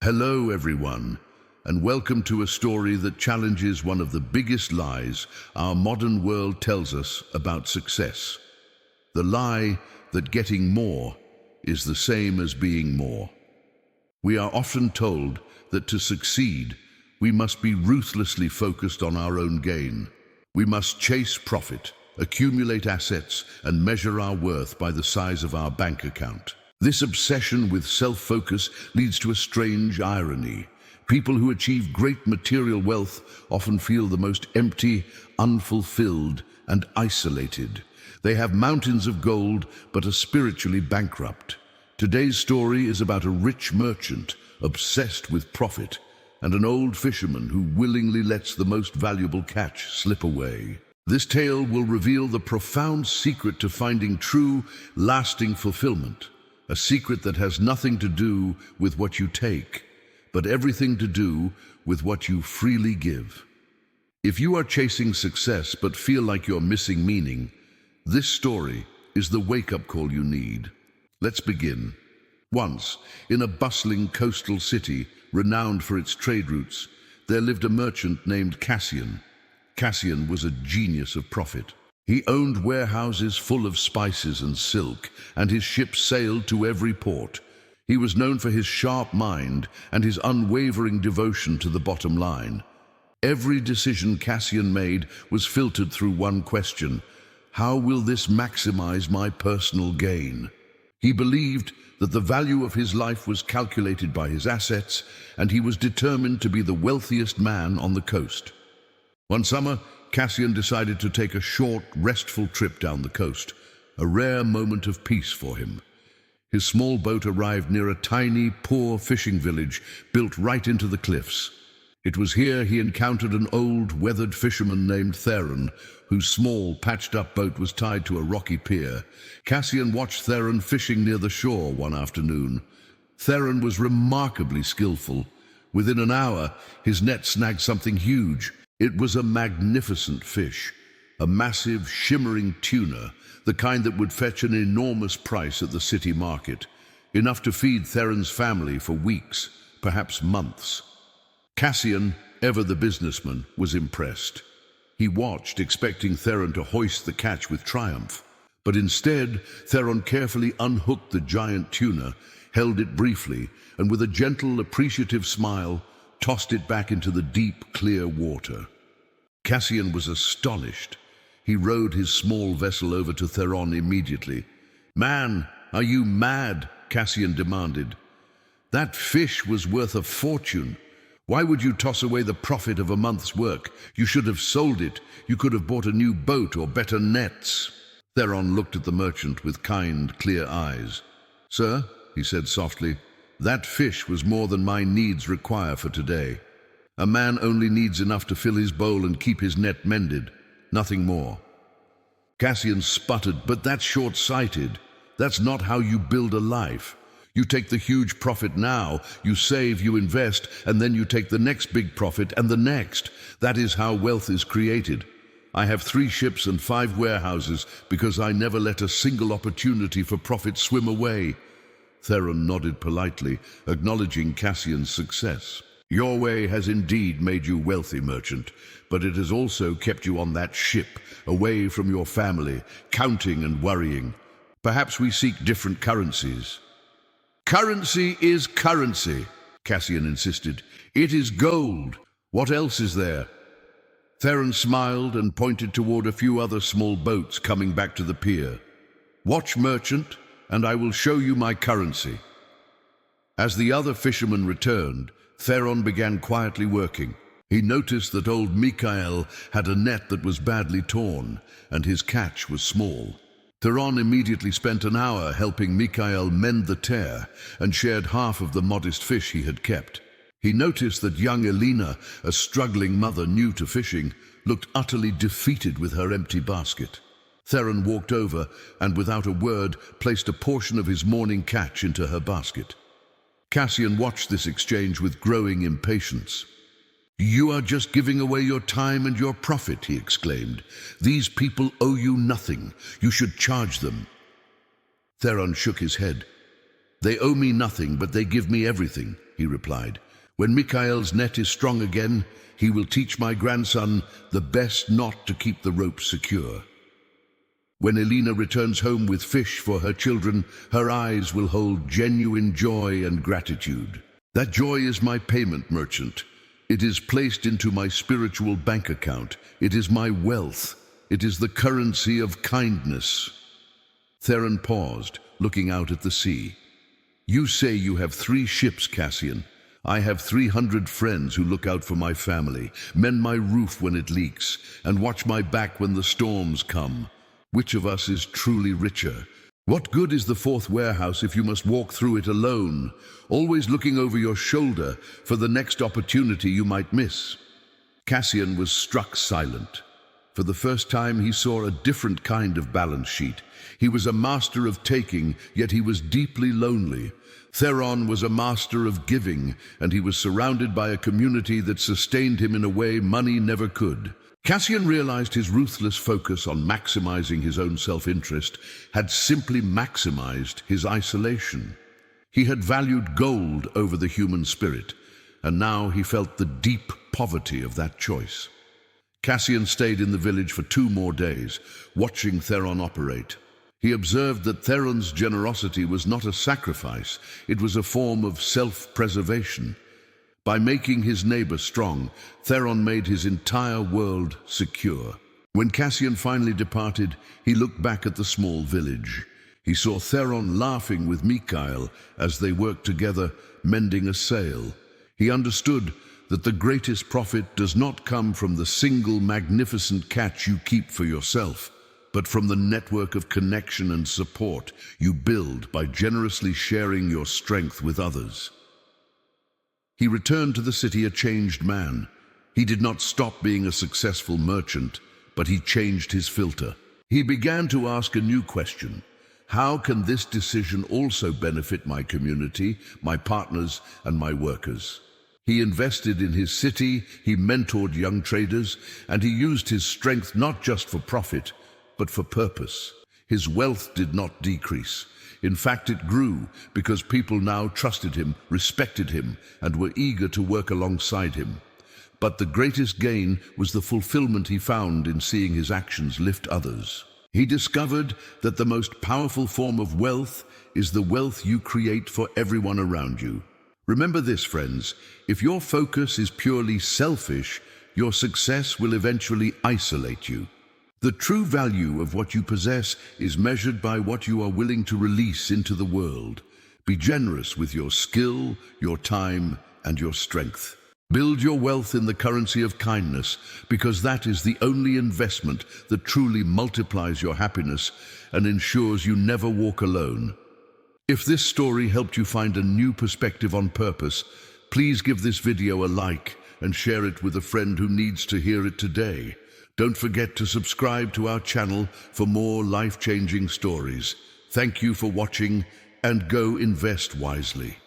Hello, everyone, and welcome to a story that challenges one of the biggest lies our modern world tells us about success. The lie that getting more is the same as being more. We are often told that to succeed, we must be ruthlessly focused on our own gain. We must chase profit, accumulate assets, and measure our worth by the size of our bank account. This obsession with self-focus leads to a strange irony. People who achieve great material wealth often feel the most empty, unfulfilled, and isolated. They have mountains of gold, but are spiritually bankrupt. Today's story is about a rich merchant obsessed with profit and an old fisherman who willingly lets the most valuable catch slip away. This tale will reveal the profound secret to finding true, lasting fulfillment. A secret that has nothing to do with what you take, but everything to do with what you freely give. If you are chasing success but feel like you're missing meaning, this story is the wake-up call you need. Let's begin. Once, in a bustling coastal city renowned for its trade routes, there lived a merchant named Cassian. Cassian was a genius of profit. He owned warehouses full of spices and silk, and his ships sailed to every port. He was known for his sharp mind and his unwavering devotion to the bottom line. Every decision Cassian made was filtered through one question: how will this maximize my personal gain? He believed that the value of his life was calculated by his assets, and he was determined to be the wealthiest man on the coast. One summer, Cassian decided to take a short, restful trip down the coast, a rare moment of peace for him. His small boat arrived near a tiny, poor fishing village built right into the cliffs. It was here he encountered an old, weathered fisherman named Theron, whose small, patched-up boat was tied to a rocky pier. Cassian watched Theron fishing near the shore one afternoon. Theron was remarkably skillful. Within an hour, his net snagged something huge. It was a magnificent fish, a massive, shimmering tuna, the kind that would fetch an enormous price at the city market, enough to feed Theron's family for weeks, perhaps months. Cassian, ever the businessman, was impressed. He watched, expecting Theron to hoist the catch with triumph. But instead, Theron carefully unhooked the giant tuna, held it briefly, and with a gentle, appreciative smile, tossed it back into the deep, clear water. Cassian was astonished. He rowed his small vessel over to Theron immediately. "Man, are you mad?" Cassian demanded. "That fish was worth a fortune. Why would you toss away the profit of a month's work? You should have sold it. You could have bought a new boat or better nets." Theron looked at the merchant with kind, clear eyes. "Sir," he said softly, "that fish was more than my needs require for today. A man only needs enough to fill his bowl and keep his net mended, nothing more." Cassian sputtered, "But that's short-sighted. That's not how you build a life. You take the huge profit now, you save, you invest, and then you take the next big profit and the next. That is how wealth is created. I have 3 ships and 5 warehouses because I never let a single opportunity for profit swim away." Theron nodded politely, acknowledging Cassian's success. "Your way has indeed made you wealthy, merchant, but it has also kept you on that ship, away from your family, counting and worrying. Perhaps we seek different currencies." "Currency is currency," Cassian insisted. "It is gold. What else is there?" Theron smiled and pointed toward a few other small boats coming back to the pier. "Watch, merchant, and I will show you my currency." As the other fishermen returned, Theron began quietly working. He noticed that old Mikael had a net that was badly torn, and his catch was small. Theron immediately spent an hour helping Mikael mend the tear and shared half of the modest fish he had kept. He noticed that young Elena, a struggling mother new to fishing, looked utterly defeated with her empty basket. Theron walked over and, without a word, placed a portion of his morning catch into her basket. Cassian watched this exchange with growing impatience. "You are just giving away your time and your profit," he exclaimed. "These people owe you nothing. You should charge them." Theron shook his head. "They owe me nothing, but they give me everything. he replied. When Mikhail's net is strong again, he will teach my grandson the best knot to keep the rope secure. When Elena returns home with fish for her children, her eyes will hold genuine joy and gratitude. That joy is my payment, merchant. It is placed into my spiritual bank account. It is my wealth. It is the currency of kindness. Theron paused, looking out at the sea. You say you have 3 ships, Cassian. I have 300 friends who look out for my family, mend my roof when it leaks, and watch my back when the storms come. Which of us is truly richer? What good is the 4th warehouse if you must walk through it alone, always looking over your shoulder for the next opportunity you might miss? Cassian was struck silent. For the first time he saw a different kind of balance sheet. He was a master of taking, yet he was deeply lonely. Theron was a master of giving, and he was surrounded by a community that sustained him in a way money never could. Cassian realized his ruthless focus on maximizing his own self-interest had simply maximized his isolation. He had valued gold over the human spirit, and now he felt the deep poverty of that choice. Cassian stayed in the village for 2 more days, watching Theron operate. He observed that Theron's generosity was not a sacrifice, it was a form of self-preservation. By making his neighbor strong, Theron made his entire world secure. When Cassian finally departed, he looked back at the small village. He saw Theron laughing with Mikhail as they worked together, mending a sail. He understood that the greatest profit does not come from the single magnificent catch you keep for yourself, but from the network of connection and support you build by generously sharing your strength with others. He returned to the city a changed man. He did not stop being a successful merchant, but he changed his filter. He began to ask a new question. How can this decision also benefit my community, my partners, and my workers? He invested in his city, he mentored young traders, and he used his strength not just for profit, but for purpose. His wealth did not decrease. In fact, it grew because people now trusted him, respected him, and were eager to work alongside him. But the greatest gain was the fulfillment he found in seeing his actions lift others. He discovered that the most powerful form of wealth is the wealth you create for everyone around you. Remember this, friends, if your focus is purely selfish, your success will eventually isolate you. The true value of what you possess is measured by what you are willing to release into the world. Be generous with your skill, your time, and your strength. Build your wealth in the currency of kindness, because that is the only investment that truly multiplies your happiness and ensures you never walk alone. If this story helped you find a new perspective on purpose, please give this video a like and share it with a friend who needs to hear it today. Don't forget to subscribe to our channel for more life-changing stories. Thank you for watching, and go invest wisely.